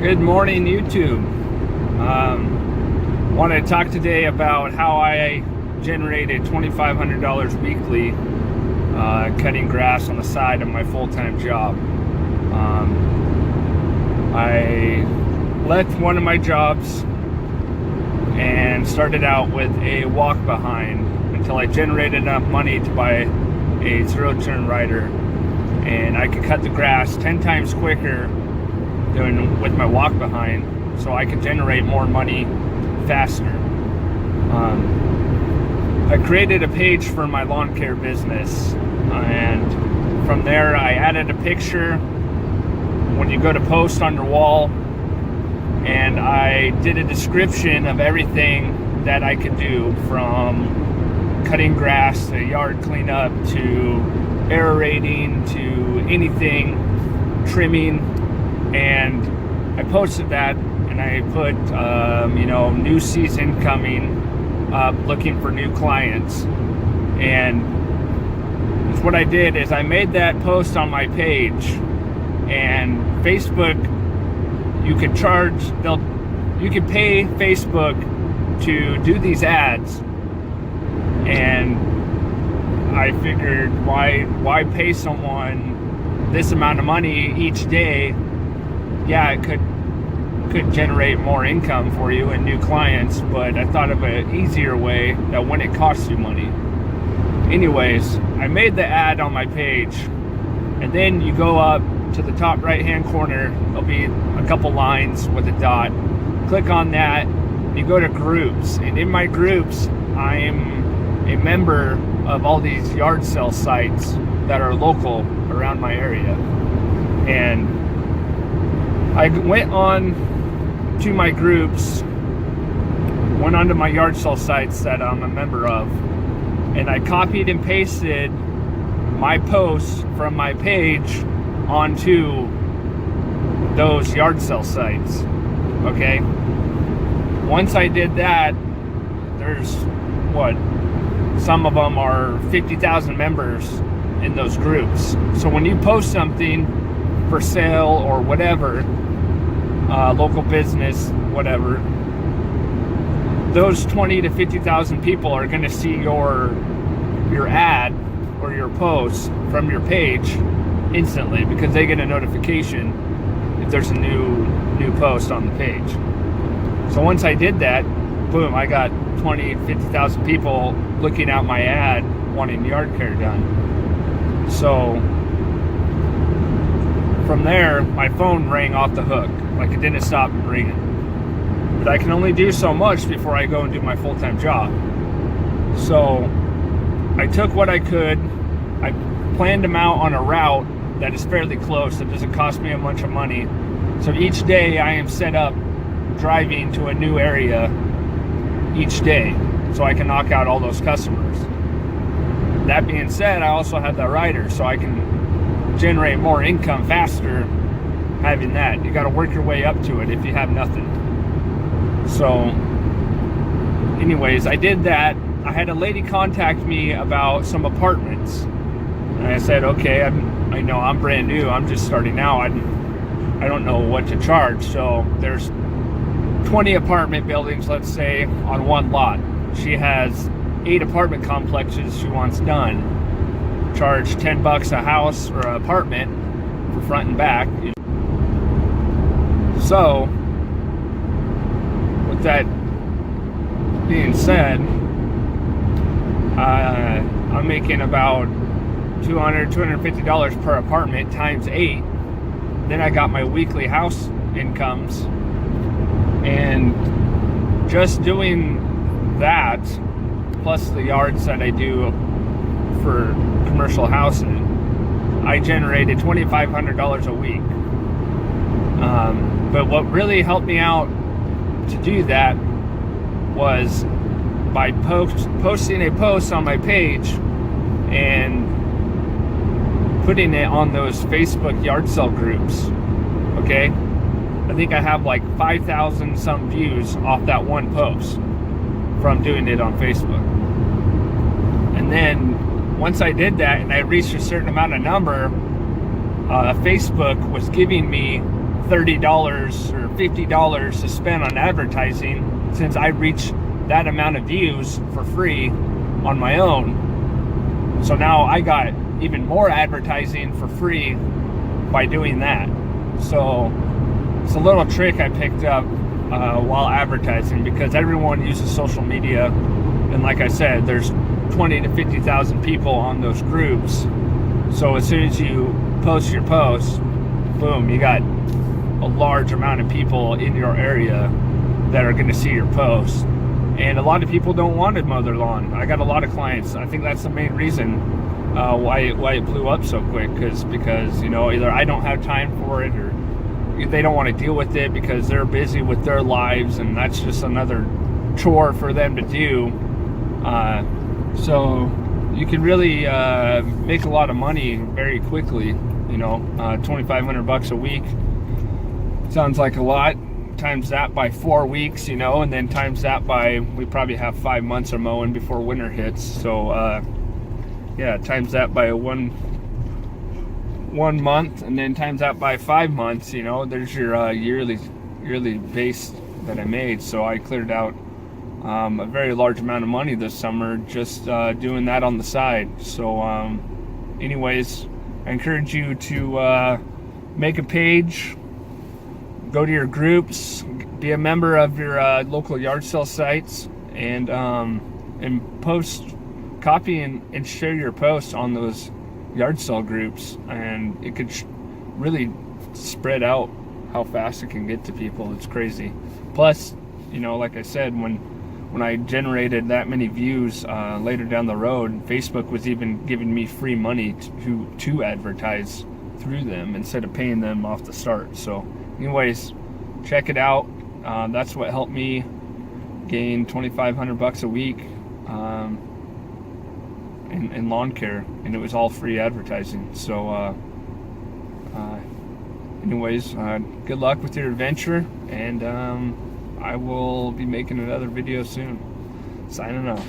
Good morning, YouTube. Want to talk today about how I generated $2,500 weekly cutting grass on the side of my full-time job. I left one of my jobs and started out with a walk behind until I generated enough money to buy a zero-turn rider, and I could cut the grass 10 times quicker than with my walk behind, so I could generate more money faster. I created a page for my lawn care business, and from there I added a picture when you go to post on your wall, and I did a description of everything that I could do, from cutting grass to yard cleanup to aerating to anything, trimming. And I posted that, and I put new season coming up, looking for new clients. And what I did is I made that post on my page, and Facebook, you could pay Facebook to do these ads. And I figured, why pay someone this amount of money each day? Yeah, it could generate more income for you and new clients, but I thought of an easier way that wouldn't cost you money. Anyways, I made the ad on my page, and then you go up to the top right hand corner, there'll be a couple lines with a dot. Click on that, you go to groups, and in my groups I'm a member of all these yard sale sites that are local around my area. And I went on to my groups, went onto my yard sale sites that I'm a member of, and I copied and pasted my posts from my page onto those yard sale sites. Okay? Once I did that, there's some of them are 50,000 members in those groups. So when you post something for sale or whatever, local business, whatever, those 20 to 50,000 people are going to see your ad or your post from your page instantly, because they get a notification if there's a new post on the page. So once I did that, boom, I got 20, 50,000 people looking at my ad wanting yard care done. So from there, my phone rang off the hook. Like, it didn't stop ringing. But I can only do so much before I go and do my full-time job. So I took what I could. I planned them out on a route that is fairly close, that doesn't cost me a bunch of money. So each day I am set up driving to a new area each day, so I can knock out all those customers. That being said, I also have that rider, so I can generate more income faster having that. You got to work your way up to it if you have nothing. So anyways, I did that. I had a lady contact me about some apartments, and I said, okay, I know I'm brand new, I'm just starting out, I don't know what to charge. So there's 20 apartment buildings, let's say, on one lot. She has 8 apartment complexes she wants done. Charge $10 a house or an apartment for front and back. So with that being said, I'm making about $250 per apartment times 8. Then I got my weekly house incomes, and just doing that plus the yards that I do for commercial housing, I generated $2,500 a week. But what really helped me out to do that was by posting a post on my page and putting it on those Facebook yard sale groups. Okay, I think I have like 5,000 some views off that one post from doing it on Facebook. And then once I did that and I reached a certain amount of number, Facebook was giving me $30 or $50 to spend on advertising, since I reach that amount of views for free on my own. So now I got even more advertising for free by doing that. So it's a little trick I picked up while advertising, because everyone uses social media, and like I said, there's 20 to 50,000 people on those groups. So as soon as you post your post, boom, you got a large amount of people in your area that are going to see your post. And a lot of people don't want to mow their lawn. I got a lot of clients. I think that's the main reason why it blew up so quick, because you know, either I don't have time for it, or they don't want to deal with it because they're busy with their lives, and that's just another chore for them to do. So you can really make a lot of money very quickly. You know, $2,500 a week sounds like a lot. Times that by 4 weeks, you know, and then times that by, we probably have 5 months of mowing before winter hits. So yeah, times that by one month, and then times that by 5 months, you know, there's your yearly base that I made. So I cleared out a very large amount of money this summer just doing that on the side. So anyways, I encourage you to make a page, go to your groups, be a member of your local yard sale sites, and post, copy and share your posts on those yard sale groups, and it could really spread out how fast it can get to people. It's crazy. Plus, you know, like I said, when I generated that many views later down the road, Facebook was even giving me free money to advertise through them instead of paying them off the start. So anyways, check it out. That's what helped me gain $2,500 a week in lawn care, and it was all free advertising. So anyways, good luck with your adventure, and I will be making another video soon. Signing off.